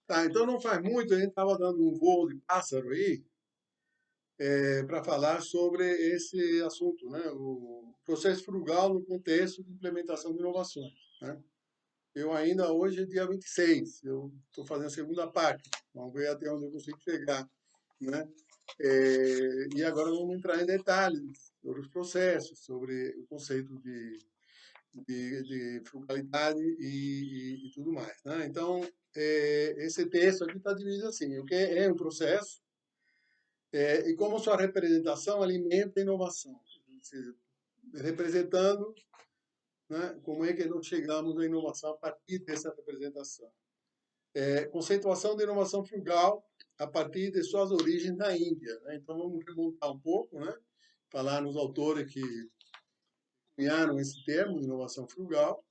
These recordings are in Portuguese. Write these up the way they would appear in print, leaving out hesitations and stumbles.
Tá, então não faz muito, a gente estava dando um voo de pássaro aí para falar sobre esse assunto, né? O processo frugal no contexto de implementação de inovações, né? Eu ainda hoje é dia 26, eu estou fazendo a segunda parte, vamos ver até onde eu consigo chegar, né? E agora vamos entrar em detalhes sobre os processos, sobre o conceito de frugalidade e tudo mais, né? Então, esse texto aqui está dividido assim: o que é um processo e como sua representação alimenta a inovação. Ou seja, representando, né, como é que nós chegamos à inovação a partir dessa representação. Conceituação de inovação frugal a partir de suas origens na Índia, né? Então, vamos remontar um pouco, né? Falar nos autores que cunharam esse termo, inovação frugal,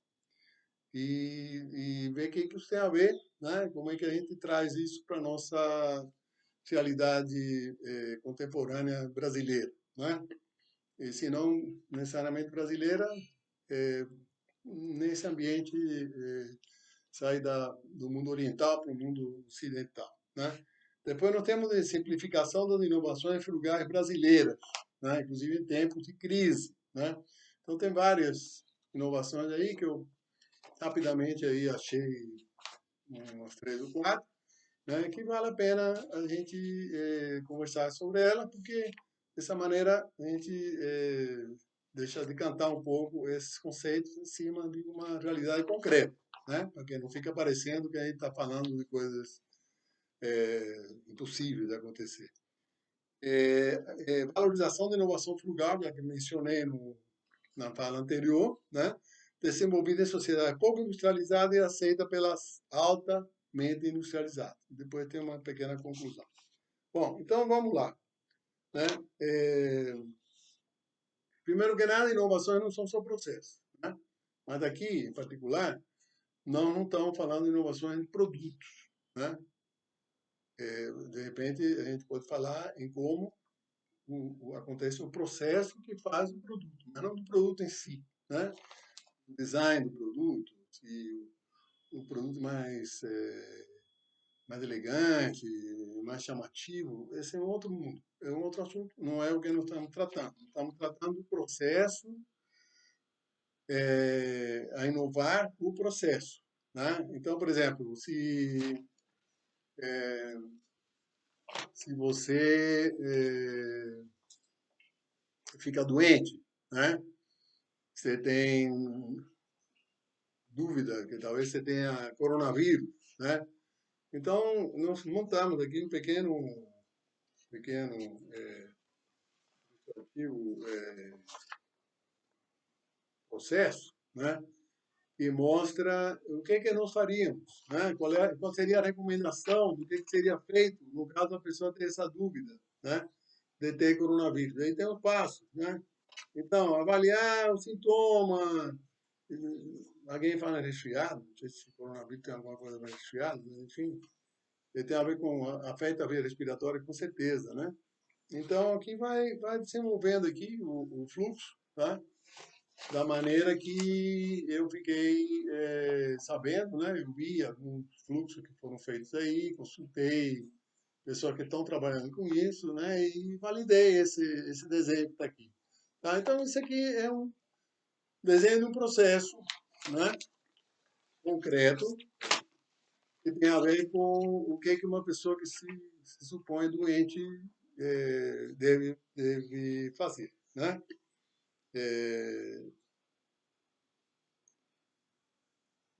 e ver o que isso tem a ver, né? Como é que a gente traz isso para a nossa realidade contemporânea brasileira, né? E se não necessariamente brasileira, é, nesse ambiente sai do mundo oriental para o mundo ocidental, né? Depois nós temos a simplificação das inovações frugais brasileiras, né? Inclusive em tempos de crise, né? Então tem várias inovações aí que eu rapidamente aí achei umas três ou quatro, né, que vale a pena a gente conversar sobre ela, porque dessa maneira a gente deixa de cantar um pouco esses conceitos em cima de uma realidade concreta, né, porque não fica parecendo que a gente está falando de coisas impossíveis de acontecer. Valorização da inovação frugal, já que mencionei na fala anterior, né? Desenvolvida em sociedade pouco industrializada e aceita pelas altamente industrializadas. Depois tem uma pequena conclusão. Bom, então vamos lá. Né? Primeiro que nada, inovações não são só processos. Né? Mas aqui, em particular, não estamos falando de inovações de produtos. Né? De repente, a gente pode falar em como acontece o processo que faz o produto, mas não do produto em si. Né? O design do produto, se o produto mais elegante, mais chamativo, esse é um outro mundo, é um outro assunto, não é o que nós estamos tratando. Estamos tratando do processo a inovar o processo. Né? Então, por exemplo, se você fica doente, né? Você tem dúvida que talvez você tenha coronavírus, né? Então, nós montamos aqui um pequeno processo, né? Que mostra o que nós faríamos, né? Qual seria a recomendação do que seria feito no caso da pessoa ter essa dúvida, né? De ter coronavírus. Aí tem os passos, né? Então, avaliar o sintoma. Alguém fala resfriado, não sei se coronavírus tem alguma coisa mais resfriado, mas enfim, ele tem a ver com afeta a via respiratória com certeza, né? Então, aqui vai desenvolvendo aqui o fluxo, tá? Da maneira que eu fiquei sabendo, né? Eu vi alguns fluxos que foram feitos aí, consultei pessoas que estão trabalhando com isso, né? E validei esse desenho que está aqui. Tá? Então, isso aqui é um desenho de um processo, né? Concreto que tem a ver com o que uma pessoa que se supõe doente deve fazer, né? É,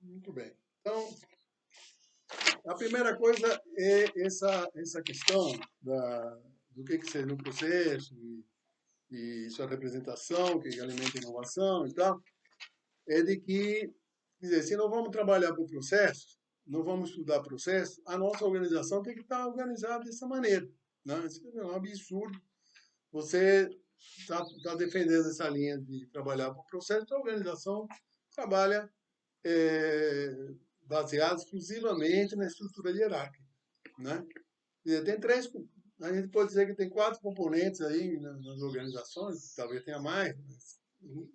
muito bem. Então, a primeira coisa é essa questão do que seja um processo e sua representação, que alimenta a inovação e tal, é de que, quer dizer, se não vamos trabalhar com processo, não vamos estudar processo, a nossa organização tem que estar organizada dessa maneira. Né? Isso é um absurdo. Você está defendendo essa linha de trabalhar com processo, a organização trabalha é, baseada exclusivamente na estrutura hierárquica. Né? Tem três, a gente pode dizer que tem quatro componentes aí nas organizações, talvez tenha mais, mas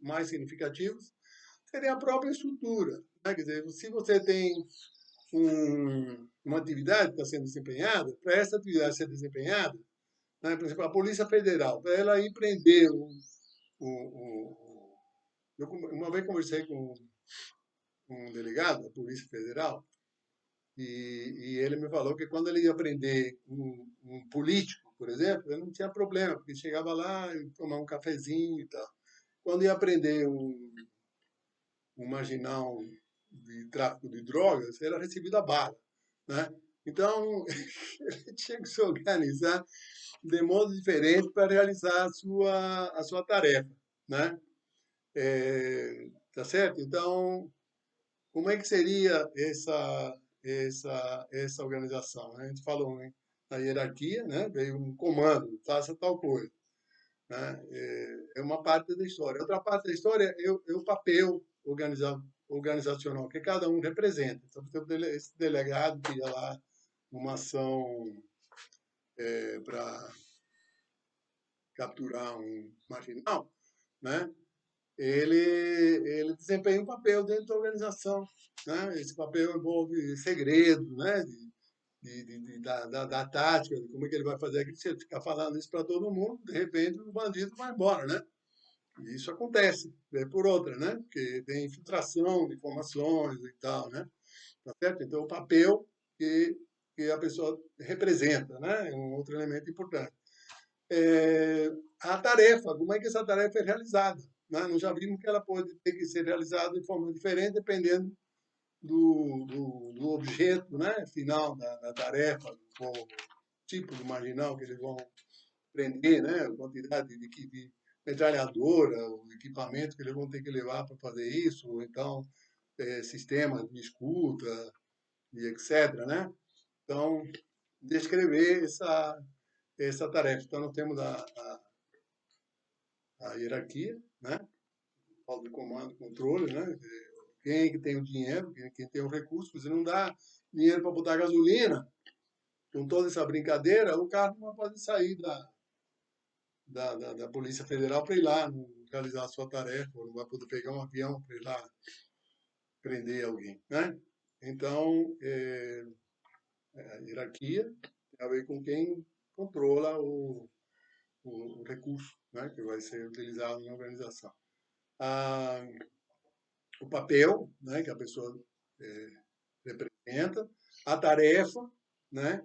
mais significativos, seria a própria estrutura. Né? Quer dizer, se você tem uma atividade que está sendo desempenhada, para essa atividade ser desempenhada, né, por exemplo, a Polícia Federal, para ela ir prender eu uma vez conversei com um delegado da Polícia Federal e ele me falou que quando ele ia prender um político, por exemplo, ele não tinha problema, porque chegava lá e tomar um cafezinho e tal. Quando ia prender um marginal de tráfico de drogas, era recebido a bala, né? Então, ele tinha que se organizar de modo diferente para realizar a sua tarefa, né? Tá certo? Então, como é que seria essa organização, né? A gente falou, né? Na hierarquia, né? Veio um comando, faça tal coisa, né? É uma parte da história. Outra parte da história é o papel organizacional que cada um representa. Então, por exemplo, esse delegado que ia lá numa ação para capturar um marginal, né? Ele desempenha um papel dentro da organização, né? Esse papel envolve segredo, né? Da tática, de como é que ele vai fazer aquilo. Se ele ficar falando isso para todo mundo, de repente o bandido vai embora, né? E isso acontece, é por outra, né? Porque tem infiltração de informações e tal, né? Tá certo? Então, o papel que a pessoa representa, né? É um outro elemento importante. É, a tarefa, como é que essa tarefa é realizada? Né? Nós já vimos que ela pode ter que ser realizada de forma diferente, dependendo do objeto, né? Final da tarefa, o tipo de marginal que eles vão prender, né? A quantidade de metralhadora, o equipamento que eles vão ter que levar para fazer isso, ou então sistemas de escuta e etc., né? Então, descrever essa tarefa. Então, nós temos a hierarquia, né? O de comando, controle, né? Quem que tem o dinheiro, quem tem o recurso. Você não dá dinheiro para botar gasolina, com toda essa brincadeira, o carro não pode sair da Polícia Federal para ir lá realizar a sua tarefa, ou não vai poder pegar um avião para ir lá prender alguém, né? Então, a hierarquia tem a ver com quem controla o recurso, né, que vai ser utilizado na organização. Ah, o papel, né, que a pessoa representa, a tarefa, né,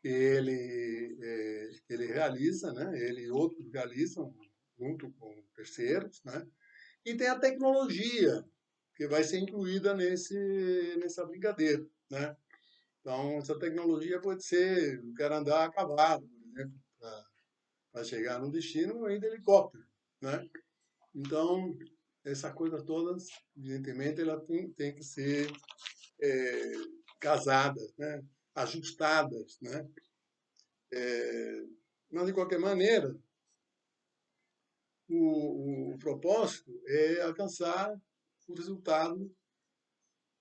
que ele realiza, né, ele e outros realizam junto com terceiros, né, e tem a tecnologia que vai ser incluída nessa brincadeira, né. Então, essa tecnologia pode ser, eu quero andar a cavalo, por exemplo, para chegar no destino, ou ainda helicóptero, né. Então, essa coisa toda, evidentemente, ela tem que ser é, casadas, né? Ajustadas, né? Mas, de qualquer maneira, o propósito é alcançar o resultado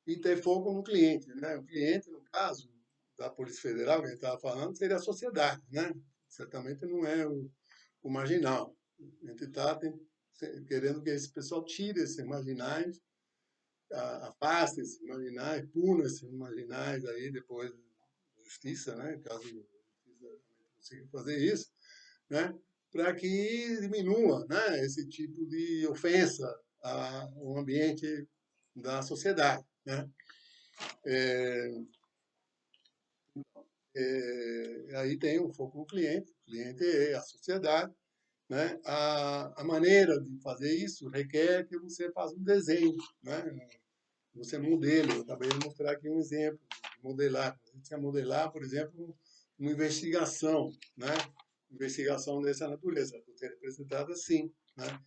e ter foco no cliente, né? O cliente, no caso da Polícia Federal, que a gente estava falando, seria a sociedade, né? Certamente não é o marginal. A gente está querendo que esse pessoal tire esses marginais, afaste esses marginais, puna esses marginais aí depois da justiça, né? Caso a justiça consiga fazer isso, né? Para que diminua, né? Esse tipo de ofensa ao ambiente da sociedade, né? É, aí tem o foco no cliente, o cliente é a sociedade, né? A maneira de fazer isso requer que você faça um desenho, né? Você modela. Eu acabei de mostrar aqui um exemplo de modelar. A gente ia modelar, por exemplo, uma investigação, né? Investigação dessa natureza, pode ser representada assim, né?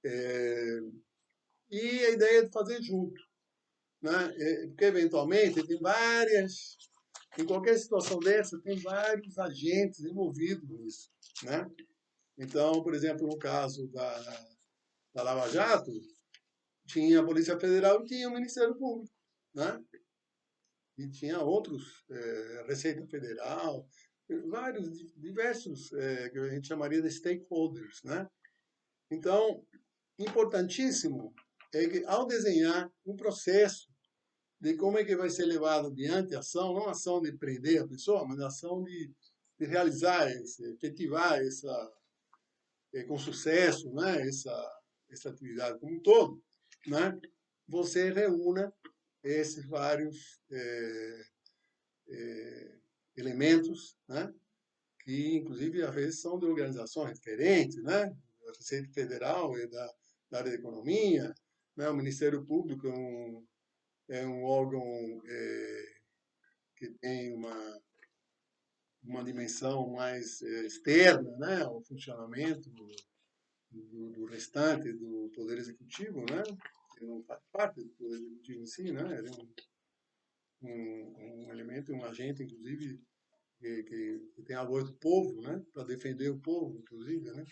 É, e a ideia é de fazer junto, né? Porque, eventualmente, tem várias... Em qualquer situação dessa, tem vários agentes envolvidos nisso, né? Então, por exemplo, no caso da Lava Jato, tinha a Polícia Federal e tinha o Ministério Público, né? E tinha outros, Receita Federal, vários, diversos, que a gente chamaria de stakeholders, né? Então, importantíssimo é que, ao desenhar um processo de como é que vai ser levada adiante a ação, não a ação de prender a pessoa, mas a ação de realizar, efetivar essa, com sucesso, né, essa atividade como um todo, né, você reúna esses vários elementos, né, que inclusive às vezes são de organizações diferentes, né, a Receita Federal é da área da economia, né, o Ministério Público é um órgão que tem uma dimensão mais externa, né, ao funcionamento do restante do Poder Executivo, né, que não faz parte do Poder Executivo em si, né, ele é um elemento, um agente, inclusive, que tem a voz do povo, né, para defender o povo, inclusive, né,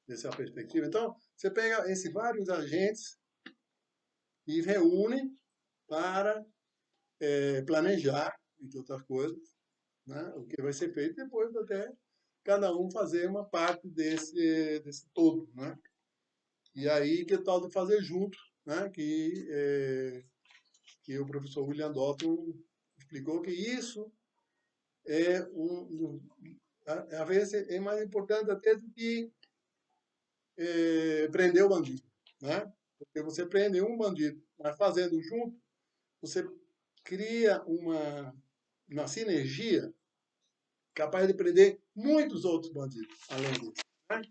dessa perspectiva. Então, você pega esses vários agentes e reúne para planejar, entre outras coisas, né, o que vai ser feito depois até cada um fazer uma parte desse todo, né? E aí, que tal de fazer junto, né? Que o professor William Dalton explicou que isso é às vezes é mais importante até do que prender o bandido, né? Porque você prende um bandido, mas fazendo junto, você cria uma sinergia capaz de prender muitos outros bandidos, além disso, né?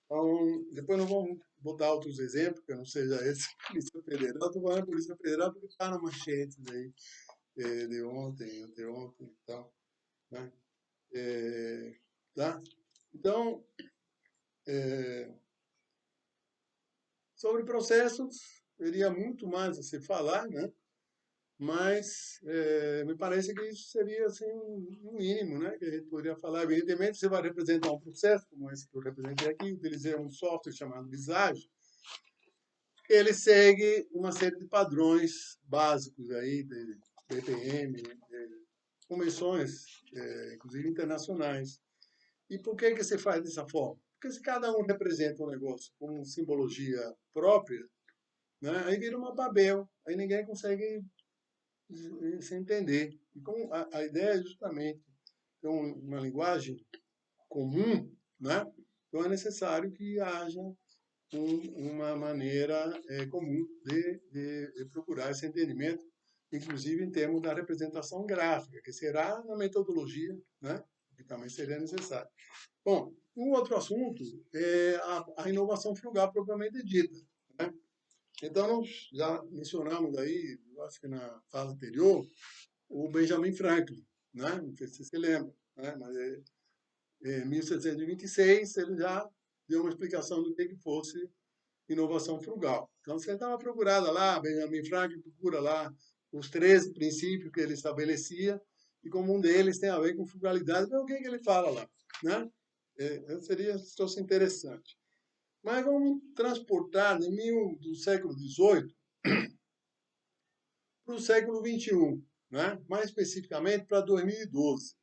Então, depois nós vamos botar outros exemplos, que não seja esse, Polícia Federal. Estou falando Polícia Federal porque está na manchete aí, de ontem, anteontem e tal. Né? Tá? Então, sobre processos, teria muito mais a se falar, né? Mas me parece que isso seria assim, um mínimo, né? Que a gente poderia falar. Evidentemente, você vai representar um processo, como esse que eu representei aqui, utilizei um software chamado Visage. Ele segue uma série de padrões básicos aí, de BPM, de convenções, inclusive internacionais. E por que você faz dessa forma? Porque se cada um representa um negócio com simbologia própria, né, aí vira uma Babel, aí ninguém consegue se entender. E com a ideia é justamente ter uma linguagem comum, né, então é necessário que haja uma maneira comum de procurar esse entendimento, inclusive em termos da representação gráfica, que será na metodologia, né, que também seria necessário. Bom, um outro assunto é a inovação frugal propriamente dita. Né? Então, nós já mencionamos aí, acho que na fala anterior, o Benjamin Franklin, né? Não sei se você se lembra, né? Mas em 1726 ele já deu uma explicação do que fosse inovação frugal. Então, você dá uma procurada lá, Benjamin Franklin procura lá os 13 princípios que ele estabelecia, e como um deles tem a ver com frugalidade, então o que ele fala lá, né? Seria, se fosse interessante. Mas vamos transportar do século XVIII para o século XXI, né? Mais especificamente para 2012.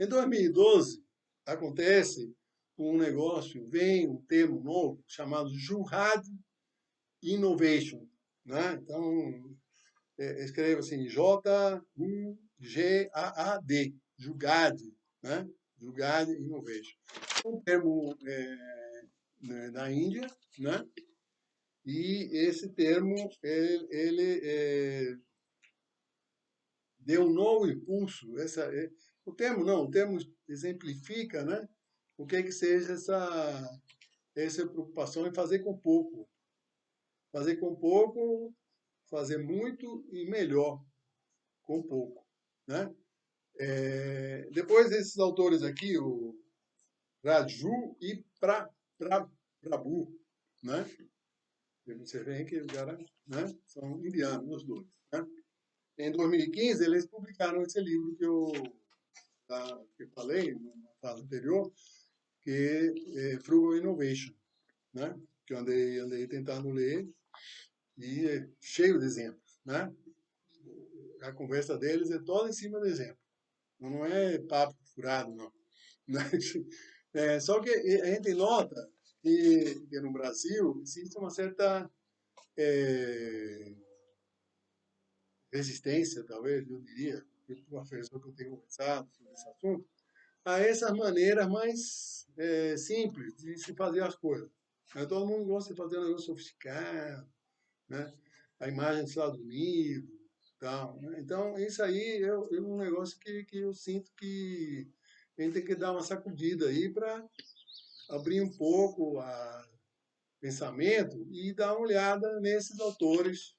Em 2012, acontece um negócio, vem um termo novo chamado Jurrad Innovation, né? Então, escreva assim, J-U-G-A-A-D, Jugad, né? Jugad Innovation. Um termo da Índia, né? E esse termo, ele deu um novo impulso, o termo não, o termo exemplifica, né? O que seja essa preocupação em fazer com pouco, fazer muito e melhor com pouco, né? Depois desses autores aqui, o Raju e Prabhu, né? Você vê que os caras, né, são indianos, os dois. Né? Em 2015, eles publicaram esse livro que eu falei na fase anterior, que é Frugal Innovation, né? Que eu andei tentando ler e é cheio de exemplos, né? A conversa deles é toda em cima de exemplo. Não é papo furado, não. Só que a gente nota que no Brasil existe uma certa resistência, talvez, eu diria, porque uma pessoa que eu tenho conversado sobre esse assunto, a essas maneiras mais simples de se fazer as coisas. Né? Todo mundo gosta de fazer um negócio sofisticado, né? A imagem dos Estados Unidos, tal, né? Então, isso aí é um negócio que eu sinto que a gente tem que dar uma sacudida aí para abrir um pouco o pensamento e dar uma olhada nesses autores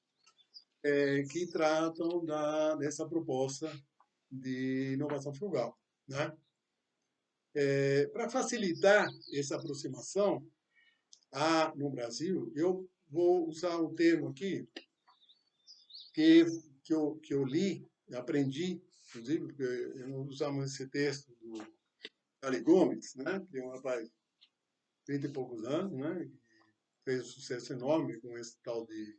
que tratam dessa proposta de inovação frugal, né? Para facilitar essa aproximação no Brasil, eu vou usar um termo aqui que, que eu li, aprendi, inclusive, porque eu não usava esse texto do Ali Gomes, né, que é um rapaz de 30 e poucos anos, né, fez um sucesso enorme com esse tal de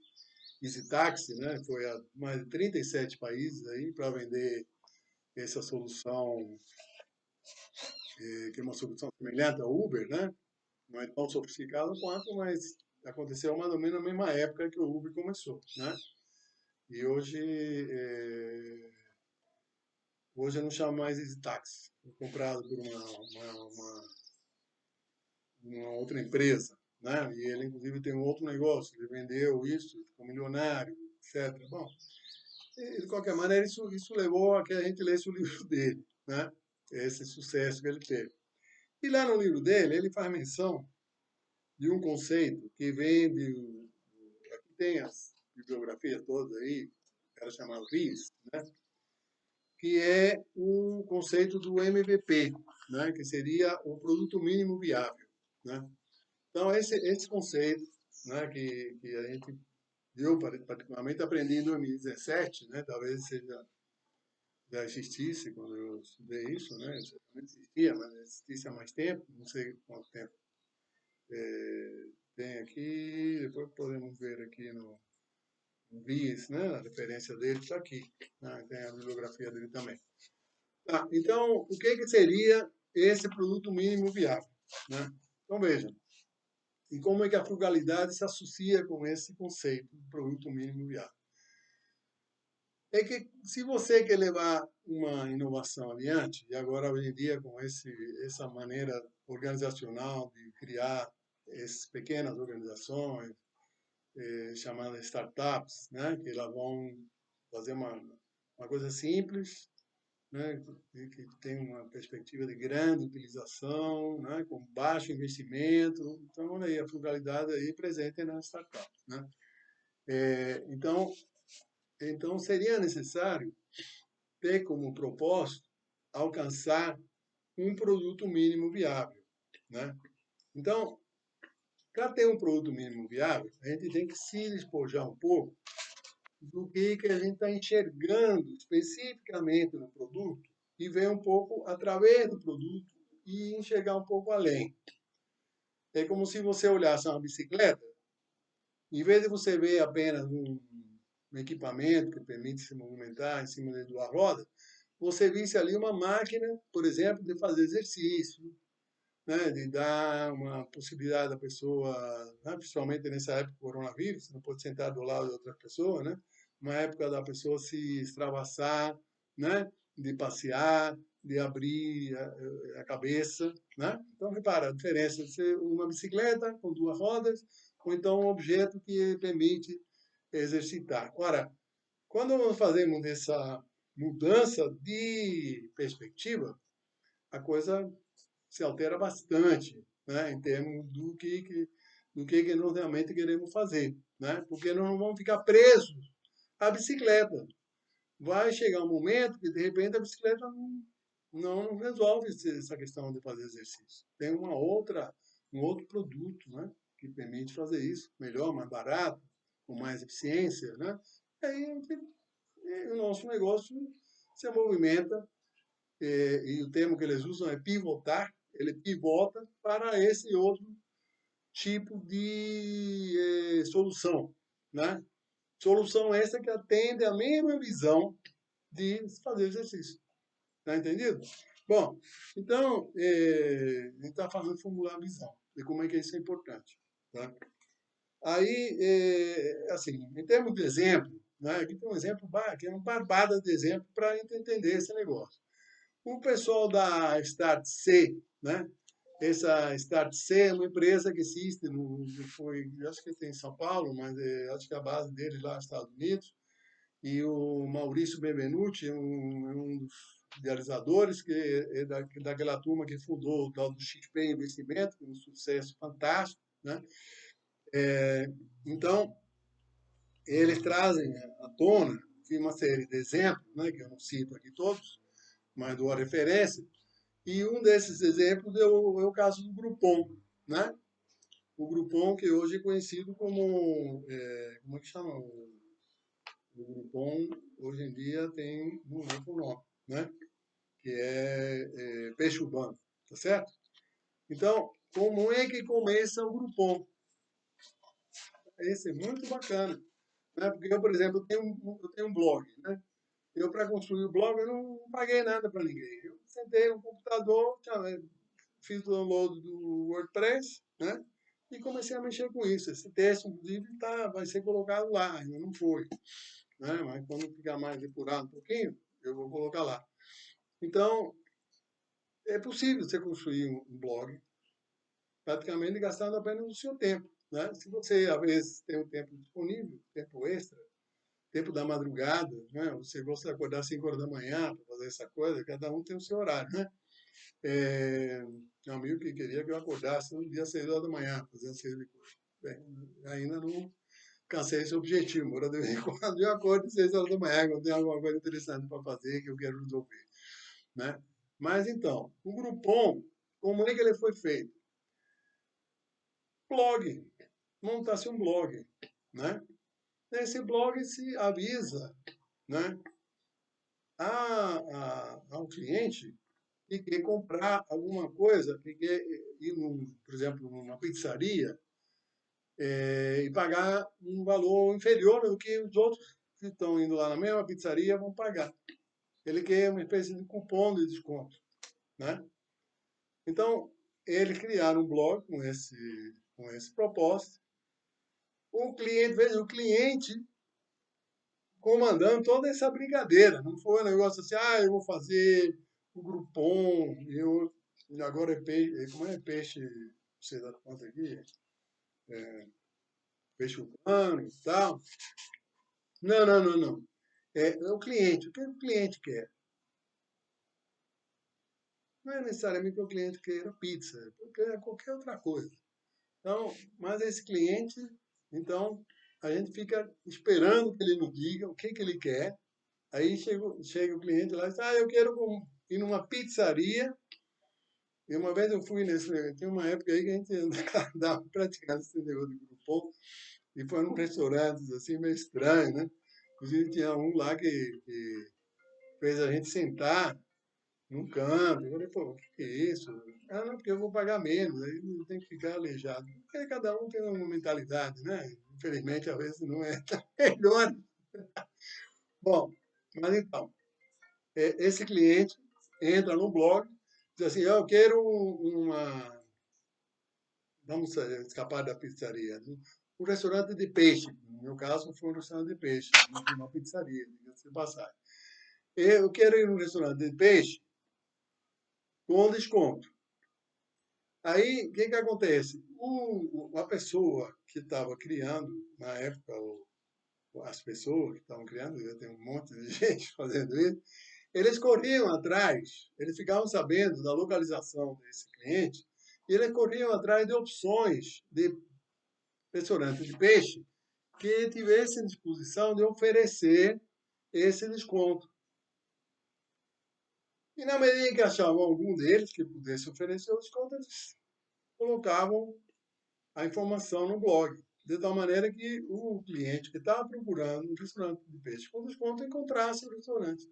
Easy Taxi, né, foi a mais de 37 países aí para vender essa solução, que é uma solução semelhante ao Uber, né, não é tão sofisticada quanto, mas aconteceu mais ou menos na mesma época que o Uber começou, né? E hoje eu não chamo mais de táxi, foi comprado por uma outra empresa, né? E ele inclusive tem um outro negócio, ele vendeu isso, ficou milionário, etc. Bom, de qualquer maneira isso levou a que a gente lesse o livro dele, né? Esse sucesso que ele teve. E lá no livro dele ele faz menção de um conceito que vem aqui tem as bibliografias todas aí, o cara chamado Ries, né? Que é o conceito do MVP, né? Que seria o produto mínimo viável, né? Então, esse conceito, né, que a gente eu particularmente aprendi em 2017, né? Talvez já existisse quando eu estudei isso, né? Não existia, mas existisse há mais tempo, não sei quanto tempo tem aqui, depois podemos ver aqui no BIS, né? A referência dele está aqui, né? Tem a bibliografia dele também. Tá, então, o que seria esse produto mínimo viável, né? Então, veja, e como é que a frugalidade se associa com esse conceito de produto mínimo viável? É que se você quer levar uma inovação adiante, e agora hoje em dia com essa maneira organizacional de criar essas pequenas organizações, chamadas startups, né, que elas vão fazer uma coisa simples, né, que tem uma perspectiva de grande utilização, né, com baixo investimento. Então, olha aí, a frugalidade aí presente nas startups, né? Então, seria necessário ter como propósito alcançar um produto mínimo viável, né? Então, para ter um produto mínimo viável, a gente tem que se despojar um pouco do que a gente está enxergando especificamente no produto e ver um pouco através do produto e enxergar um pouco além. É como se você olhasse uma bicicleta, em vez de você ver apenas um equipamento que permite se movimentar em cima de duas rodas, você visse ali uma máquina, por exemplo, de fazer exercício, né, de dar uma possibilidade da pessoa, né, principalmente nessa época do coronavírus, você não pode sentar do lado de outra pessoa, né? Uma época da pessoa se extravasar, né? De passear, de abrir a cabeça, né? Então, repara a diferença de ser uma bicicleta com duas rodas ou então um objeto que permite exercitar. Ora, quando nós fazemos essa mudança de perspectiva, a coisa se altera bastante, né, em termos do que nós realmente queremos fazer, né? Porque nós não vamos ficar presos à bicicleta. Vai chegar um momento que, de repente, a bicicleta não resolve essa questão de fazer exercício. Tem um outro produto, né, que permite fazer isso melhor, mais barato, com mais eficiência, né? E aí o nosso negócio se movimenta e o termo que eles usam é pivotar, ele pivota para esse outro tipo de solução, né? Solução essa que atende à mesma visão de fazer exercício, tá entendido? Bom, então, a gente está falando de formular a visão, de como é que isso é importante, tá? Aí, assim, em termos de exemplo, né? Aqui tem um exemplo, aqui é uma barbada de exemplo para a gente entender esse negócio. O pessoal da Start C, né? Essa Start C é uma empresa que existe, acho que tem em São Paulo, mas acho que a base deles lá nos Estados Unidos. E o Maurício Benvenuti é um dos idealizadores, que daquela turma que fundou o tal do XP Investimento, que é um sucesso fantástico, né? Então, eles trazem à tona uma série de exemplos, né, que eu não cito aqui todos, mas dou a referência, e um desses exemplos é o caso do Groupon, né? O Groupon, que hoje é conhecido como, como é que chama? O Groupon, hoje em dia, tem um outro nome, né? Que é peixe urbano, tá certo? Então, como é que começa o Groupon? Esse é muito bacana, né? Porque eu, por exemplo, eu tenho um blog, né? Eu, para construir o blog, eu não paguei nada para ninguém. Eu sentei no computador, fiz o download do WordPress, né? E comecei a mexer com isso. Esse texto, inclusive, vai ser colocado lá, ainda não foi, né? Mas quando ficar mais depurado um pouquinho, eu vou colocar lá. Então, é possível você construir um blog praticamente gastando apenas o seu tempo, né? Se você, às vezes, tem um tempo disponível, tempo extra, tempo da madrugada, né? Você gosta de acordar às 5 horas da manhã para fazer essa coisa, cada um tem o seu horário, né? Tinha um amigo que queria que eu acordasse no dia às 6 horas da manhã, fazendo esse tipo de coisa. Bem, ainda não cansei esse objetivo, embora de vez em quando eu acordo às 6 horas da manhã, quando tem alguma coisa interessante para fazer que eu quero resolver, né? Mas então, o Groupon, como é que ele foi feito? Blog, montar-se um blog, né? Nesse blog se avisa, né, ao cliente que quer comprar alguma coisa, que quer ir, por exemplo, numa pizzaria, e pagar um valor inferior do que os outros que estão indo lá na mesma pizzaria vão pagar. Ele quer uma espécie de cupom de desconto, né? Então, eles criaram um blog com esse propósito. Veja, o cliente comandando toda essa brincadeira. Não foi um negócio assim, eu vou fazer o Groupon, agora é peixe, como é peixe, não sei da conta aqui, peixe urbano e tal. Não, não, não, não. É o cliente. O que o cliente quer? Não é necessariamente que o cliente queira pizza, porque é qualquer outra coisa. Então, mas esse cliente, então, a gente fica esperando que ele nos diga o que ele quer. Aí chega o cliente lá e diz, eu quero ir numa pizzaria. E uma vez eu fui tinha uma época aí que a gente andava praticando esse negócio de Groupon, e foi num restaurante assim, meio estranho, né? Inclusive tinha um lá que fez a gente sentar num canto. Eu falei, pô, o que é isso? Não, porque eu vou pagar menos, aí não tem que ficar aleijado. Porque cada um tem uma mentalidade, né? Infelizmente, às vezes não é tão melhor. Bom, mas então, esse cliente entra no blog, diz assim, eu quero vamos escapar da pizzaria, né? Um restaurante de peixe. No meu caso, foi um restaurante de peixe, não foi uma pizzaria, diga-se de passagem. Eu quero ir num restaurante de peixe com desconto. Aí, o que que acontece? A pessoa que estava criando, na época, as pessoas que estavam criando, já tem um monte de gente fazendo isso, eles corriam atrás, eles ficavam sabendo da localização desse cliente, e eles corriam atrás de opções de restaurante de peixe que tivessem disposição de oferecer esse desconto. E na medida em que achavam algum deles que pudesse oferecer o desconto, eles colocavam a informação no blog. De tal maneira que o cliente que estava procurando um restaurante de peixe com desconto encontrasse o restaurante.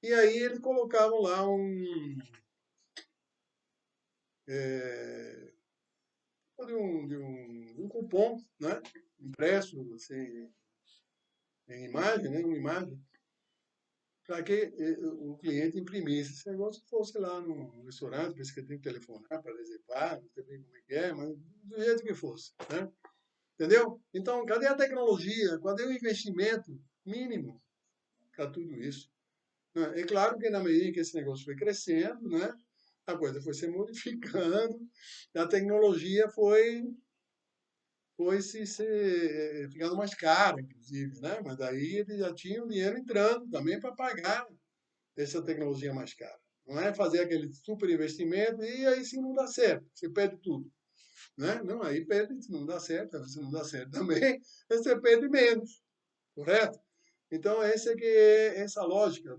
E aí eles colocavam lá um cupom, né? Impresso assim, em imagem, né? Uma imagem, para que o cliente imprimisse esse negócio e fosse lá no restaurante, por isso que tem que telefonar para reservar, não sei bem como é que é, mas do jeito que fosse, né? Entendeu? Então, cadê a tecnologia? Cadê o investimento mínimo para tudo isso? Né? É claro que na medida que esse negócio foi crescendo, né, a coisa foi se modificando, a tecnologia foi ficando mais cara, inclusive, né? Mas daí ele já tinha o dinheiro entrando também para pagar essa tecnologia mais cara. Não é fazer aquele super investimento e aí se não dá certo, você perde tudo. Né? Não, aí perde, se não dá certo, se não dá certo também, você perde menos, correto? Então, essa lógica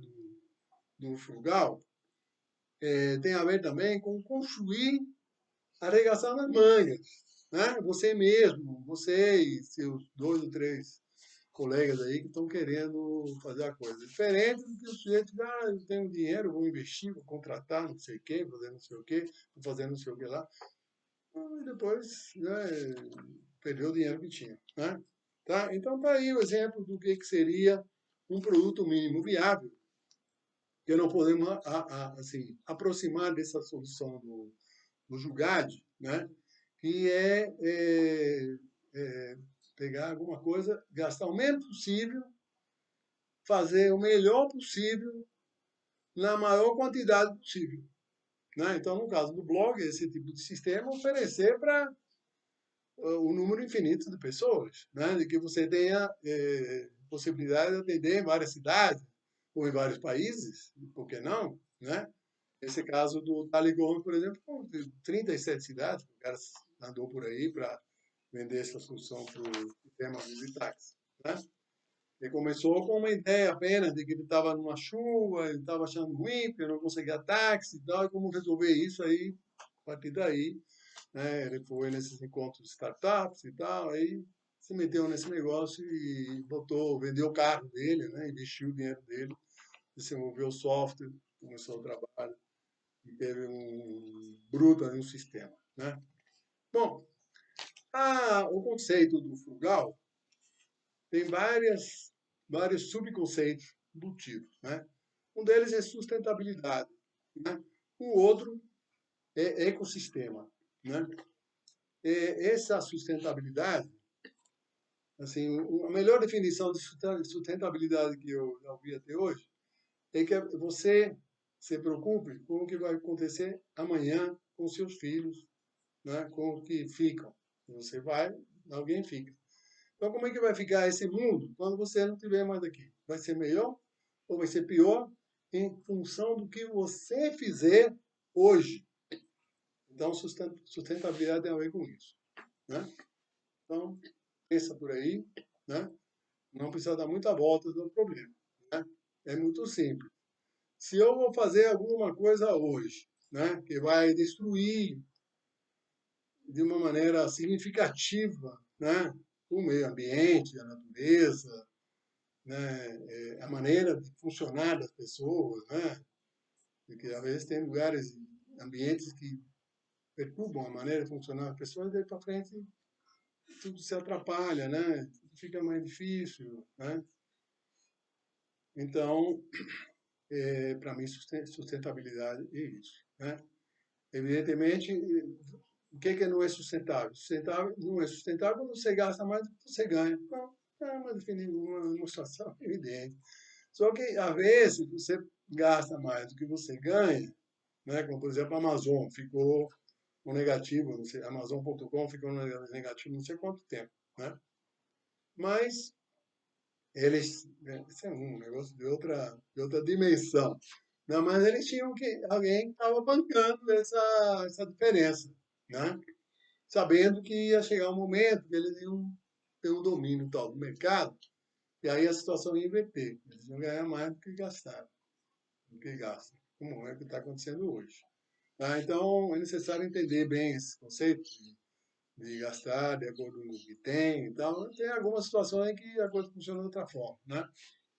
do frugal tem a ver também com construir, arregaçar nas mangas. Né? Você mesmo, você e seus dois ou três colegas aí que estão querendo fazer a coisa. Diferente do que o sujeito, eu tenho dinheiro, vou investir, vou contratar não sei quem, fazer não sei o quê, vou fazer não sei o que lá. E depois, né, perdeu o dinheiro que tinha. Né? Tá? Então, está aí o exemplo do que seria um produto mínimo viável, que não podemos assim, aproximar dessa solução do Jugad, né? Que é pegar alguma coisa, gastar o menos possível, fazer o melhor possível, na maior quantidade possível. Né? Então, no caso do blog, esse tipo de sistema oferecer para o número infinito de pessoas, né? De que você tenha possibilidade de atender em várias cidades ou em vários países, por que não? Né? Esse caso do Taligon, por exemplo, com 37 cidades, o cara andou por aí para vender essa solução para o sistema Visitax. Né? Ele começou com uma ideia apenas de que ele estava numa chuva, ele estava achando ruim, porque não conseguia táxi e tal, e como resolver isso aí, a partir daí, né, ele foi nesses encontros de startups e tal, aí se meteu nesse negócio e botou, vendeu o carro dele, né, investiu o dinheiro dele, desenvolveu o software, começou o trabalho e teve um bruto no sistema. Né? Bom, o conceito do frugal tem vários subconceitos embutidos. Né? Um deles é sustentabilidade. Né? O outro é ecossistema. Né? Essa sustentabilidade, assim, a melhor definição de sustentabilidade que eu já ouvi até hoje é que você se preocupe com o que vai acontecer amanhã com seus filhos, né? Com os que ficam. Você vai, alguém fica. Então, como é que vai ficar esse mundo quando você não estiver mais aqui? Vai ser melhor ou vai ser pior em função do que você fizer hoje? Então, sustentabilidade tem a ver com isso. Né? Então, pensa por aí, né? Não precisa dar muita volta do problema. Né? É muito simples. Se eu vou fazer alguma coisa hoje, né, que vai destruir de uma maneira significativa, né, o meio ambiente, a natureza, né, a maneira de funcionar das pessoas, né, porque às vezes tem lugares, ambientes que perturbam a maneira de funcionar das pessoas, e daí para frente tudo se atrapalha, né, tudo fica mais difícil, né. Então, para mim, sustentabilidade é isso, né. Evidentemente, o que não é sustentável? Sustentável não é sustentável quando você gasta mais do que você ganha. Então, é uma demonstração evidente. Só que, às vezes, você gasta mais do que você ganha, né? Como, por exemplo, a Amazon ficou um negativo, não sei, Amazon.com ficou um negativo não sei quanto tempo. Né? Mas eles, isso é um negócio de outra dimensão. Não, mas eles tinham que, alguém estava bancando essa diferença, né? Sabendo que ia chegar um momento que eles iam ter um domínio tal do mercado, e aí a situação ia inverter. Eles iam ganhar mais do que gastaram, do que gastam, como é o que está acontecendo hoje. Tá? Então, é necessário entender bem esse conceito de gastar de acordo com o que tem. Então, tem algumas situações em que a coisa funciona de outra forma, né?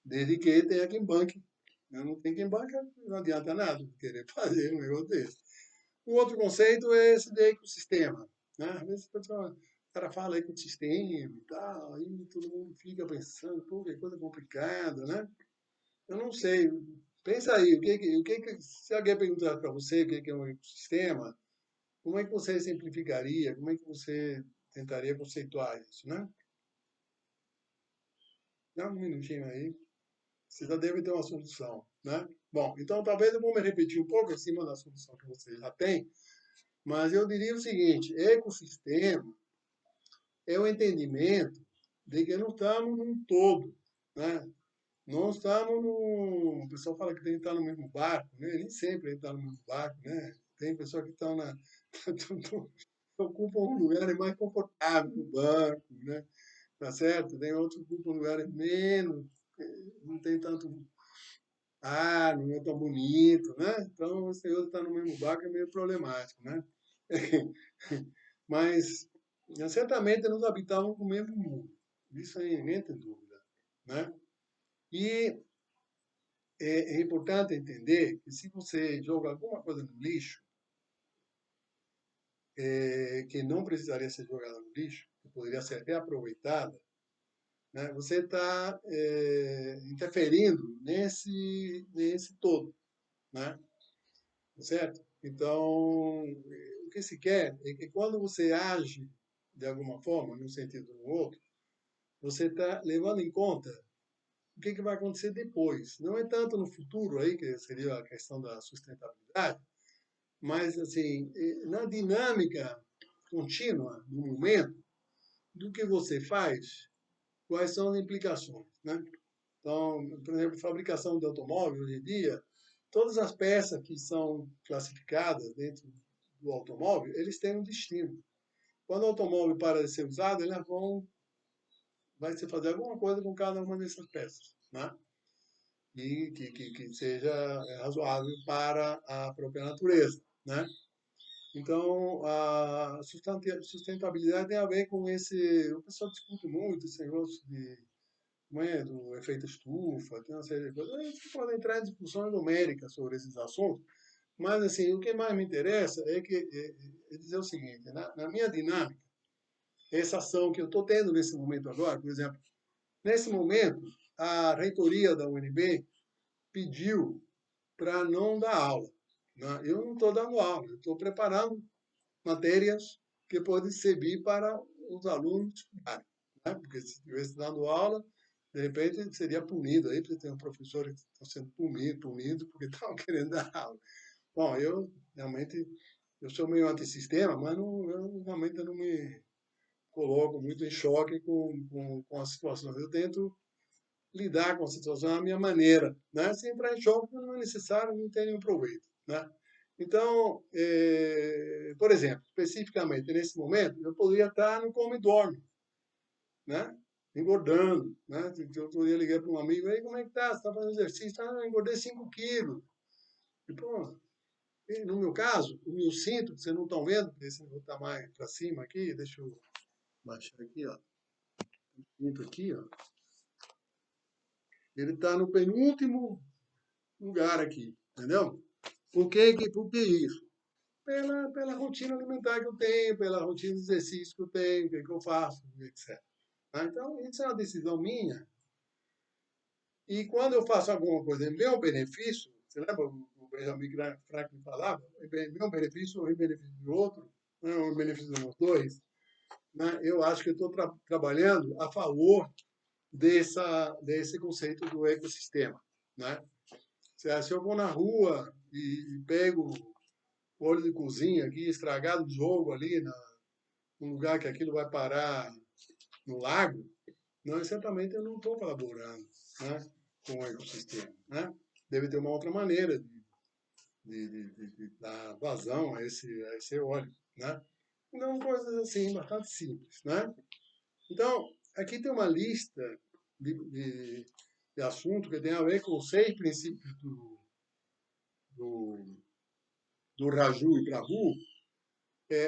Desde que tenha quem banque. Não tem quem banca, não adianta nada querer fazer um negócio desse. O outro conceito é esse de ecossistema. Né? Às vezes o cara fala ecossistema e tal, aí todo mundo fica pensando, pô, que coisa complicada, né? Eu não sei. Pensa aí, se alguém perguntar para você o que é um ecossistema, como é que você simplificaria? Como é que você tentaria conceituar isso, né? Dá um minutinho aí, você já deve ter uma solução, né? Bom, então talvez eu vou me repetir um pouco acima da solução que você já tem, mas eu diria o seguinte: ecossistema é o entendimento de que não estamos num todo, né? Não estamos no. O pessoal fala que tem que estar no mesmo barco, né? Nem sempre está no mesmo barco, né? Tem pessoas que estão na. ocupam um lugar mais confortável no banco, né? Tá certo? Tem outros que ocupam lugares menos, não tem tanto ar, não é tão bonito, né? Então, o senhor está no mesmo barco é meio problemático, né? Mas, certamente, nós habitávamos o mesmo mundo. Isso aí, nem tem dúvida, né? E é importante entender que se você joga alguma coisa no lixo, que não precisaria ser jogada no lixo, que poderia ser reaproveitada, né, você está interferindo nesse todo, né? Certo? Então, o que se quer é que quando você age de alguma forma, num sentido ou no outro, você está levando em conta o que vai acontecer depois. Não é tanto no futuro aí, que seria a questão da sustentabilidade, mas assim, na dinâmica contínua do momento, do que você faz, quais são as implicações, né? Então, por exemplo, fabricação de automóvel hoje em dia, todas as peças que são classificadas dentro do automóvel, eles têm um destino. Quando o automóvel para de ser usado, vai se fazer alguma coisa com cada uma dessas peças, né? E que seja razoável para a própria natureza, né? Então, a sustentabilidade tem a ver com esse. O pessoal discute muito esse negócio de, não é, do efeito estufa, tem uma série de coisas. A gente pode entrar em discussões numéricas sobre esses assuntos, mas assim, o que mais me interessa é dizer o seguinte: na minha dinâmica, essa ação que eu estou tendo nesse momento agora, por exemplo, nesse momento, a reitoria da UNB pediu para não dar aula, né? Eu não estou dando aula, eu estou preparando matérias que podem servir para os alunos estudarem, né? Porque se estivesse dando aula, de repente seria punido aí, porque tem um professor que está sendo punido porque estava querendo dar aula. Bom, eu realmente eu sou meio antissistema, mas não, eu realmente não me coloco muito em choque com as situações. Eu tento lidar com a situação da minha maneira, né? Se entrar em choque não é necessário, não tem nenhum proveito, né? Então, por exemplo, especificamente nesse momento, eu poderia estar no come e dorme, né? Engordando, né? Outro dia liguei para um amigo, aí como é que tá? Você está fazendo exercício? Ah, eu engordei 5 quilos. E, pô, no meu caso, o meu cinto, que vocês não estão vendo, esse eu vou botar mais para cima aqui, deixa eu baixar aqui, ó. O cinto aqui, ó. Ele está no penúltimo lugar aqui, entendeu? Por que isso? Pela rotina alimentar que eu tenho, pela rotina de exercício que eu tenho, o que eu faço, etc. Tá? Então, isso é uma decisão minha. E quando eu faço alguma coisa em meu benefício, você lembra o Benjamin Franklin falava? Em meu benefício ou em benefício do outro, né, ou em benefício dos dois, né, eu acho que eu estou trabalhando a favor desse conceito do ecossistema. Né? Se eu vou na rua e pego óleo de cozinha aqui, estragado de jogo ali, num lugar que aquilo vai parar no lago, não, certamente eu não estou colaborando, né, com o ecossistema. Né? Deve ter uma outra maneira de dar vazão a esse óleo. Né? Então, coisas assim, bastante simples. Né? Então, aqui tem uma lista de assuntos que tem a ver com os 6 princípios do, do Raju e Prabhu,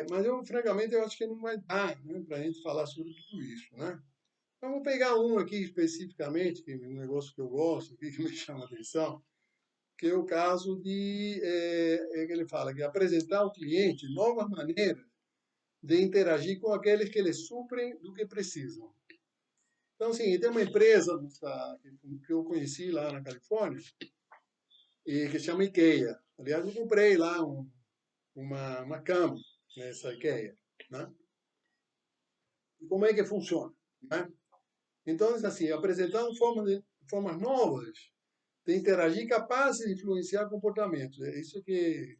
mas eu, francamente, eu acho que não vai dar, né, para a gente falar sobre tudo isso. Né? Então, vou pegar um aqui especificamente, que é um negócio que eu gosto, que me chama a atenção, que é o caso que ele fala, que apresentar ao cliente novas maneiras de interagir com aqueles que eles suprem do que precisam. Então, assim, tem uma empresa que eu conheci lá na Califórnia, e que chama IKEA. Aliás, eu comprei lá uma cama nessa IKEA. Né? E como é que funciona? Né? Então, assim, apresentando formas novas de interagir capazes de influenciar comportamentos. É isso que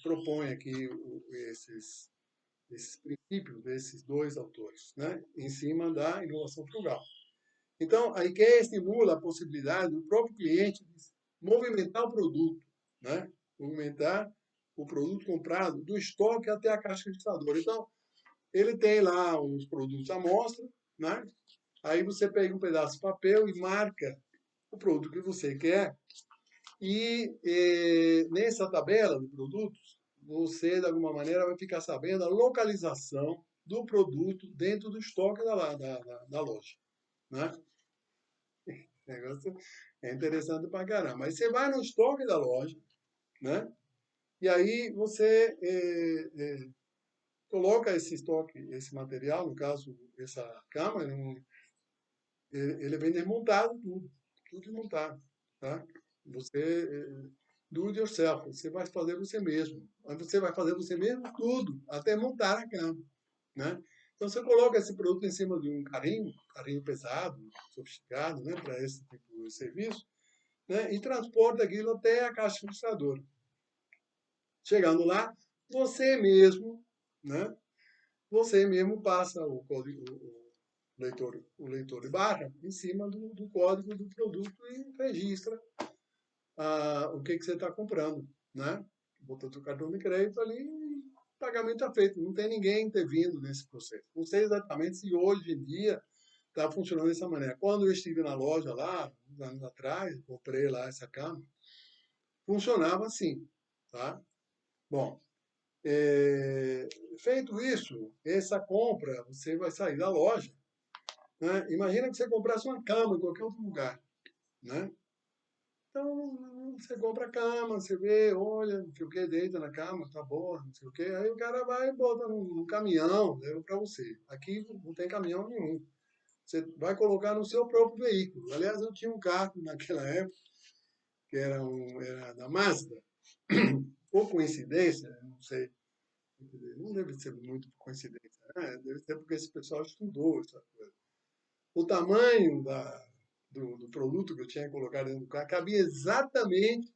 propõe aqui esses princípios desses dois autores, né? Em cima da inovação frugal. Então, a IKEA estimula a possibilidade do próprio cliente de movimentar o produto, né? Movimentar o produto comprado do estoque até a caixa registradora. Então, ele tem lá os produtos à mostra, né? Aí você pega um pedaço de papel e marca o produto que você quer. E nessa tabela de produtos, você, de alguma maneira, vai ficar sabendo a localização do produto dentro do estoque da loja. Né? O negócio é interessante pra caramba. Aí você vai no estoque da loja, né? E aí você coloca esse estoque, esse material, no caso, essa cama, ele vem desmontado tudo desmontado, tá? Você, do it yourself, você vai fazer você mesmo. Mas você vai fazer você mesmo tudo, até montar a cama, né? Então você coloca esse produto em cima de um carrinho pesado, sofisticado, né, para esse tipo de serviço, né, e transporta aquilo até a caixa registradora. Chegando lá, você mesmo, né, você mesmo passa o código, o leitor de barra em cima do código do produto e registra o que você está comprando, né? Botou o cartão de crédito ali e o pagamento está feito. Não tem ninguém intervindo nesse processo. Não sei exatamente se hoje em dia está funcionando dessa maneira. Quando eu estive na loja lá, anos atrás, comprei lá essa cama, funcionava assim, tá? Bom, feito isso, essa compra, você vai sair da loja, né? Imagina que você comprasse uma cama em qualquer outro lugar, né? Então, você compra a cama, você vê, olha, não sei o que, deita na cama, tá boa, não sei o que. Aí o cara vai e bota num caminhão, leva para você. Aqui não tem caminhão nenhum. Você vai colocar no seu próprio veículo. Aliás, eu tinha um carro naquela época, que era da Mazda. Por coincidência, não sei, não deve ser muito por coincidência, né? Deve ser porque esse pessoal estudou essa coisa. O tamanho do produto que eu tinha colocado dentro do carro cabia exatamente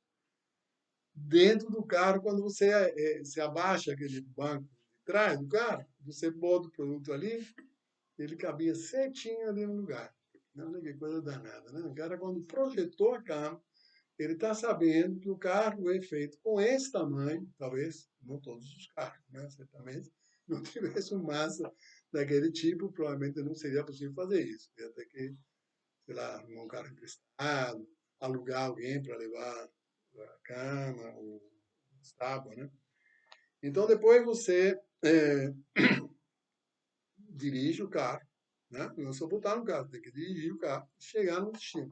dentro do carro, quando você se abaixa aquele banco de trás do carro, você bota o produto ali, ele cabia certinho ali no lugar. Não, que coisa danada, né? O cara, quando projetou a cama, ele está sabendo que o carro é feito com esse tamanho, talvez, não todos os carros, né? Certamente, não tivesse uma massa daquele tipo, provavelmente não seria possível fazer isso. Ia ter que, sei lá, arrumar um carro emprestado, alugar alguém para levar a cama, ou as tábuas, né? Então, depois você dirige o carro, né? Não é só botar no carro, tem que dirigir o carro e chegar no destino.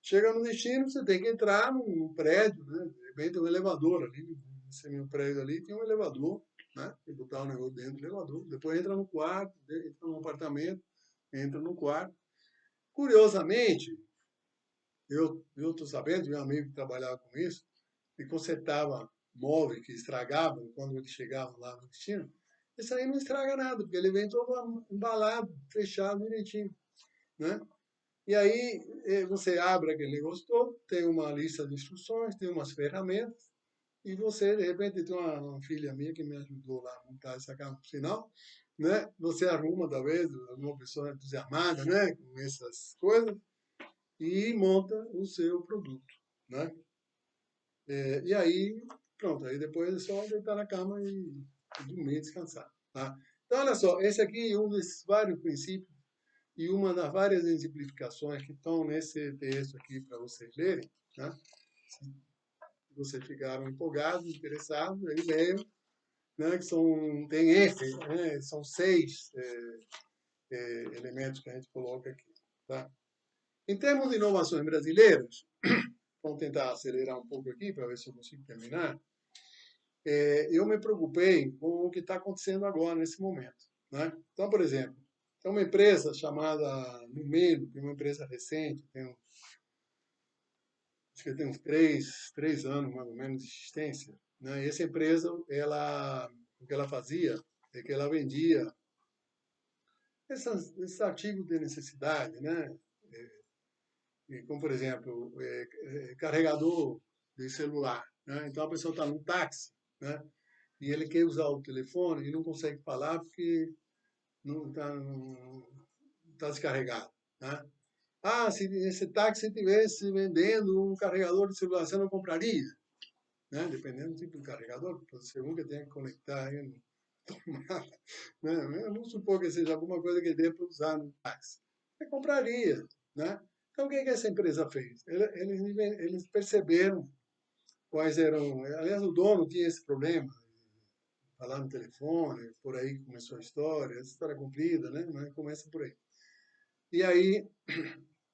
Chega no destino, você tem que entrar num prédio, né? De repente tem um elevador ali, nesse prédio ali tem um elevador, né? Tem que botar o negócio dentro do elevador. Depois entra no quarto, entra no apartamento, entra no quarto. Curiosamente, eu estou sabendo, meu amigo que trabalhava com isso, que consertava móveis que estragavam quando eles chegavam lá no destino. Isso aí não estraga nada, porque ele vem todo embalado, fechado direitinho, né? E aí você abre aquele negócio todo, tem uma lista de instruções, tem umas ferramentas, e você, de repente, tem uma filha minha que me ajudou lá a montar essa cama por sinal, né? Você arruma, talvez, uma pessoa entusiasmada, né? Com essas coisas, e monta o seu produto, né? E aí, pronto, aí depois é só deitar na cama e dormir, descansar, tá? Então, olha só, esse aqui é um desses vários princípios e uma das várias exemplificações que estão nesse texto aqui para vocês lerem, né? Se vocês ficaram empolgados, interessados, aí leiam, né? Que tem F, né? São 6 elementos que a gente coloca aqui, tá? Em termos de inovações brasileiras, vamos tentar acelerar um pouco aqui para ver se eu consigo terminar. Eu me preocupei com o que está acontecendo agora, nesse momento, né? Então, por exemplo, tem uma empresa chamada Numelo, que é uma empresa recente, acho que tem uns 3 anos, mais ou menos, de existência, né? E essa empresa, o que ela fazia é que ela vendia Esses artigos de necessidade, né? Como, por exemplo, carregador de celular, né? Então, a pessoa está num táxi, né? E ele quer usar o telefone e não consegue falar porque não está tá descarregado, né? Ah, se esse táxi estivesse vendendo um carregador de celular, você não compraria? Né? Dependendo do tipo de carregador, pode ser um que tenha que conectar aí no tomada, né? Vamos supor que seja alguma coisa que dê para usar no táxi. Você compraria, né? Então, o que essa empresa fez? Eles perceberam quais eram... Aliás, o dono tinha esse problema, falar no telefone, por aí começou a história comprida, né? Mas começa por aí. E aí,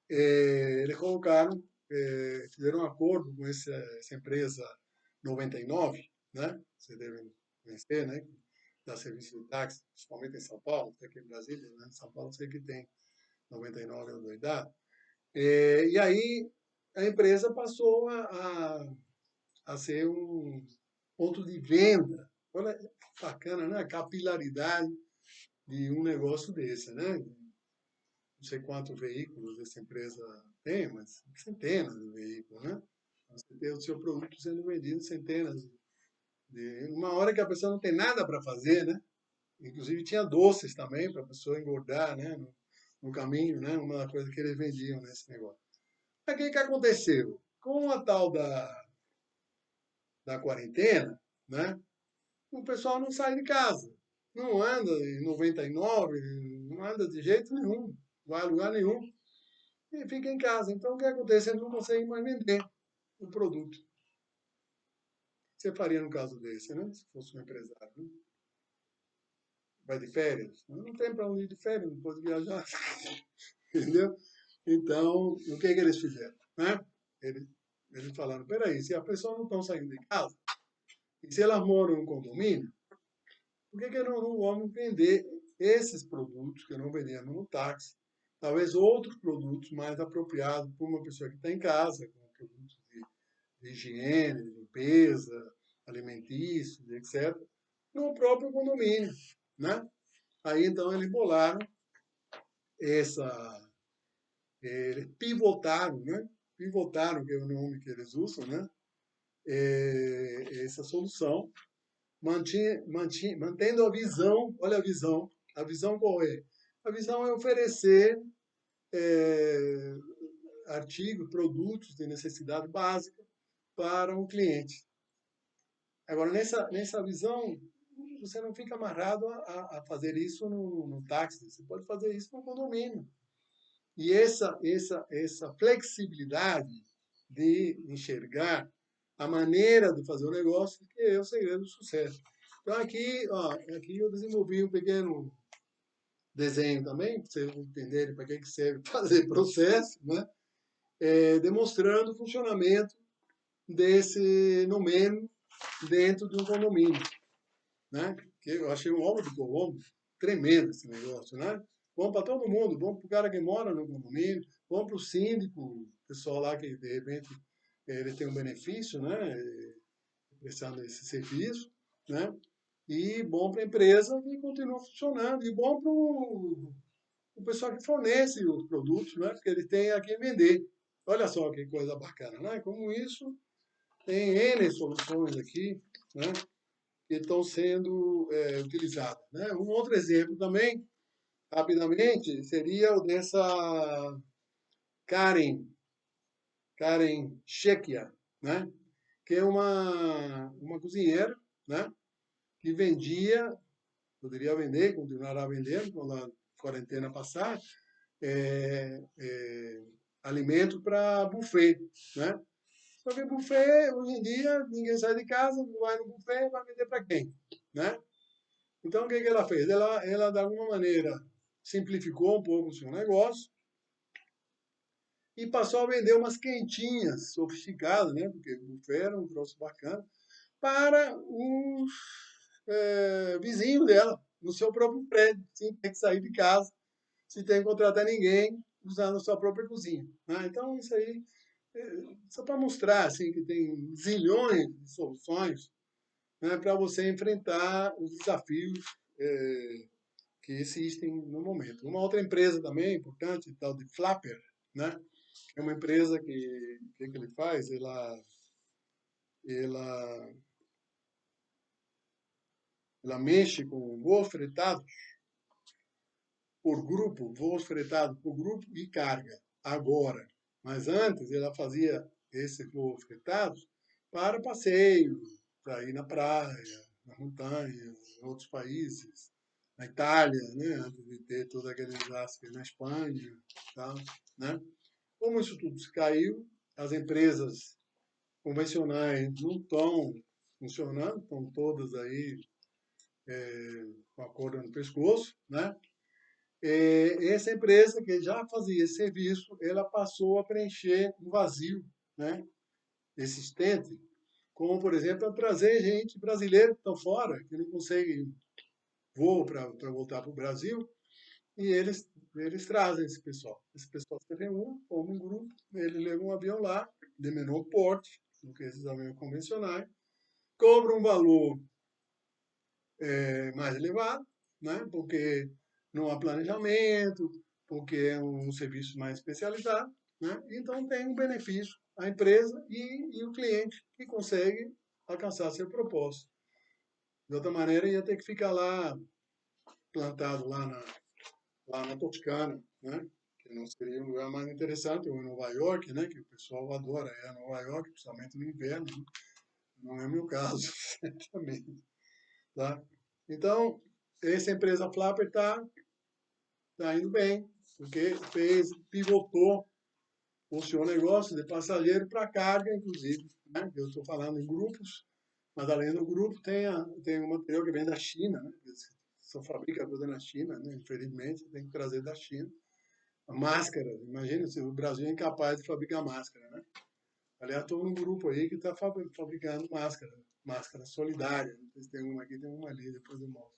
eles colocaram, fizeram um acordo com essa empresa 99, né? Você deve conhecer, né? Dá serviço de táxi, principalmente em São Paulo, aqui em Brasília, né? Em São Paulo sei que tem 99 é o doidado. E aí a empresa passou a ser um ponto de venda. Olha, bacana, né? A capilaridade de um negócio desse, né? Não sei quantos veículos essa empresa tem, mas centenas de veículos, né? Você tem o seu produto sendo vendido centenas de... Uma hora que a pessoa não tem nada para fazer, né? Inclusive tinha doces também para a pessoa engordar, né? No caminho, né? Uma coisa que eles vendiam nesse negócio. Mas o que que aconteceu? Com a tal da quarentena, né? O pessoal não sai de casa. Não anda em 99, não anda de jeito nenhum, não vai a lugar nenhum. E fica em casa. Então, o que acontece? Eles não conseguem mais vender o produto. Você faria no caso desse, né? Se fosse um empresário, né? Vai de férias? Não tem para onde ir de férias, não pode viajar. Entendeu? Então, o que eles fizeram? Né? Eles, eles falaram, peraí, se a pessoa não está saindo de casa, e se elas moram em um condomínio, por que não vamos vender esses produtos que não vendíamos no táxi? Talvez outros produtos mais apropriados para uma pessoa que está em casa, como produtos de higiene, de limpeza, alimentícios, etc., no próprio condomínio, né? Aí, então, eles bolaram essa... Eles pivotaram, né? Pivotaram, que é o nome que eles usam, né? Essa solução, mantendo a visão, olha a visão qual é? A visão é oferecer é, artigos, produtos de necessidade básica para um cliente. Agora, nessa visão, você não fica amarrado a fazer isso no táxi, você pode fazer isso no condomínio. E essa flexibilidade de enxergar a maneira de fazer o negócio que é o segredo do sucesso. Então, aqui, ó, aqui eu desenvolvi um pequeno desenho também, para vocês entenderem para que serve fazer processo, né? Demonstrando o funcionamento desse nomeno dentro de um condomínio, né? Que eu achei um obra do Colombo tremendo esse negócio, né? Bom para todo mundo, bom para o cara que mora no condomínio, bom para o síndico, o pessoal lá que de repente ele tem um benefício, né? Prestando esse serviço, né? E bom para a empresa que continua funcionando, e bom para o pessoal que fornece os produtos, né? Porque ele tem a quem vender. Olha só que coisa bacana, né? Como isso, tem N soluções aqui, né? Que estão sendo utilizadas. Né? Um outro exemplo também, rapidamente, seria o dessa Karen, Karen Shekia, né? Que é uma cozinheira, né? Que vendia, poderia vender, continuará vendendo quando a quarentena passar, alimento para buffet, né? Só que buffet, hoje em dia, ninguém sai de casa, não vai no buffet, vai vender para quem, né? Então, o que que ela fez? Ela, de alguma maneira, simplificou um pouco o seu negócio e passou a vender umas quentinhas sofisticadas, né? Porque o buffet era um troço bacana, para os vizinhos dela, no seu próprio prédio, sem ter que sair de casa, sem ter que contratar ninguém, usando a sua própria cozinha. Né? Então, isso aí, só para mostrar assim, que tem zilhões de soluções, né, para você enfrentar os desafios que existem no momento. Uma outra empresa também importante, tal de Flapper, né? É uma empresa que ele faz? Ela, ela mexe com voos fretados por grupo, voos fretados por grupo e carga, agora. Mas antes ela fazia esses voos fretados para passeio, para ir na praia, na montanha, em outros países, na Itália, né? Antes de ter todo aquele desastre na Espanha, tá? Né? Como isso tudo se caiu, as empresas convencionais não estão funcionando, estão todas aí com a corda no pescoço, né? Essa empresa que já fazia esse serviço, ela passou a preencher um vazio, né, existente, como, por exemplo, a trazer gente brasileira que estão fora, que não consegue voo para voltar para o Brasil, e eles trazem esse pessoal. Esse pessoal se reúne, forma um grupo, ele leva um avião lá, de menor porte, do que esses aviões convencionais, cobra um valor mais elevado, né? Porque não há planejamento, porque é um serviço mais especializado, né? Então tem um benefício a empresa e o cliente que consegue alcançar seu propósito. De outra maneira, ia ter que ficar lá plantado lá na Toscana, né? Que não seria um lugar mais interessante, ou em Nova York, né? Que o pessoal adora ir a Nova York, principalmente no inverno. Né? Não é o meu caso, certamente. Tá? Então, essa empresa Flapper tá indo bem, porque pivotou o seu negócio de passageiro para carga, inclusive. Né? Eu estou falando em grupos, mas além do grupo tem um material que vem da China, né? Só fabrica coisa na China, né? Infelizmente, tem que trazer da China. A máscara, imagina se o Brasil é incapaz de fabricar máscara, né? Aliás, estou num grupo aí que está fabricando máscara solidária. Não sei se tem uma aqui, tem uma ali, depois eu mostro.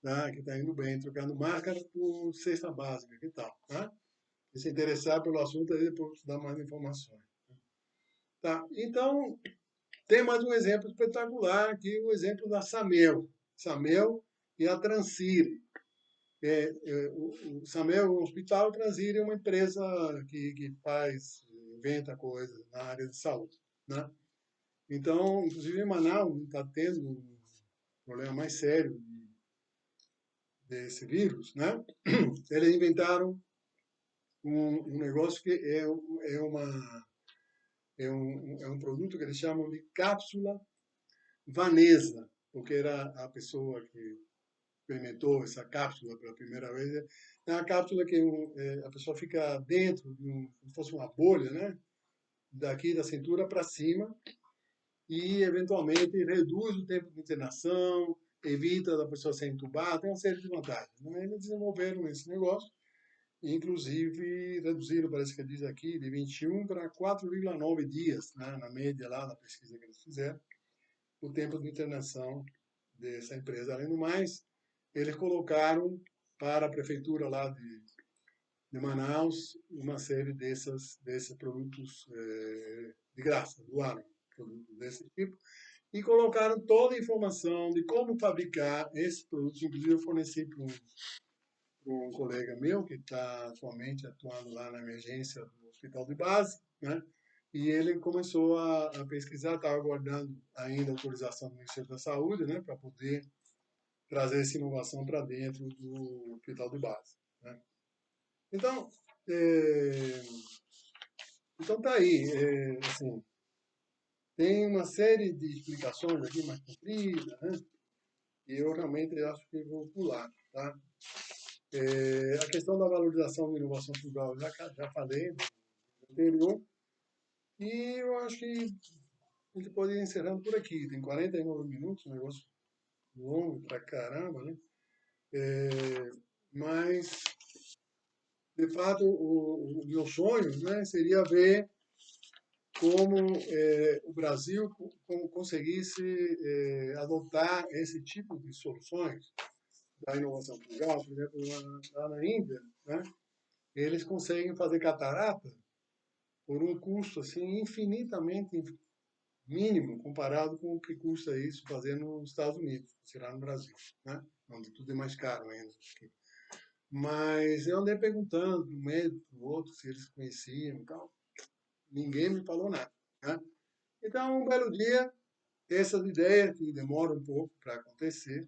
Tá? Que está indo bem, trocando máscara por cesta básica, que tal? Tá? E se interessar pelo assunto, aí depois dá mais informações. Tá? Então, tem mais um exemplo espetacular aqui, o exemplo da Samel. Samel e a Transire. O Samel, o Hospital Transire é uma empresa que inventa coisas na área de saúde. Né? Então, inclusive em Manaus está tendo um problema mais sério desse vírus, né? Eles inventaram um negócio que é um produto que eles chamam de cápsula vanesa, porque era a pessoa que experimentou essa cápsula pela primeira vez. É uma cápsula que a pessoa fica dentro como se fosse uma bolha, né? Daqui da cintura para cima, e eventualmente reduz o tempo de internação, evita da pessoa ser entubada, tem uma série de vantagens. Né? Eles desenvolveram esse negócio. Inclusive, reduziram, parece que diz aqui, de 21 para 4,9 dias, né, na média lá, na pesquisa que eles fizeram, o tempo de internação dessa empresa. Além do mais, eles colocaram para a prefeitura lá de Manaus uma série desses produtos de graça, doaram produtos desse tipo, e colocaram toda a informação de como fabricar esses produtos. Inclusive, eu forneci para um colega meu que está atualmente atuando lá na emergência do hospital de base, né? E ele começou a pesquisar, estava aguardando ainda a autorização do Ministério da Saúde, né, para poder trazer essa inovação para dentro do hospital de base, né? Então, é, então tá aí, assim, tem uma série de explicações aqui mais compridas, né? E eu realmente acho que vou pular, tá? A questão da valorização da inovação cultural, já falei no anterior, e eu acho que a gente pode ir encerrando por aqui. Tem 49 minutos, um negócio longo pra caramba, né? Mas, de fato, o meu sonho, né, seria ver como o Brasil como conseguisse adotar esse tipo de soluções da inovação cultural. Por exemplo, lá na Índia, né, eles conseguem fazer catarata por um custo assim infinitamente mínimo comparado com o que custa isso fazer nos Estados Unidos, será no Brasil, né? onde tudo é mais caro ainda. Mas eu andei perguntando de um médico, do outro, se eles conheciam e tal. Ninguém me falou nada, né? Então, um belo dia, essas ideias que demoram um pouco para acontecer,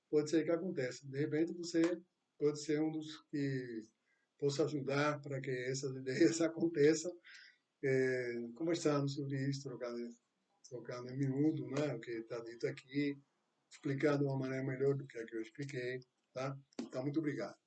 pode ser que aconteça. De repente, você pode ser um dos que possa ajudar para que essas ideias aconteçam, conversando sobre isso, trocando em miúdo, né, o que está dito aqui, explicando de uma maneira melhor do que a que eu expliquei, tá? Então, muito obrigado.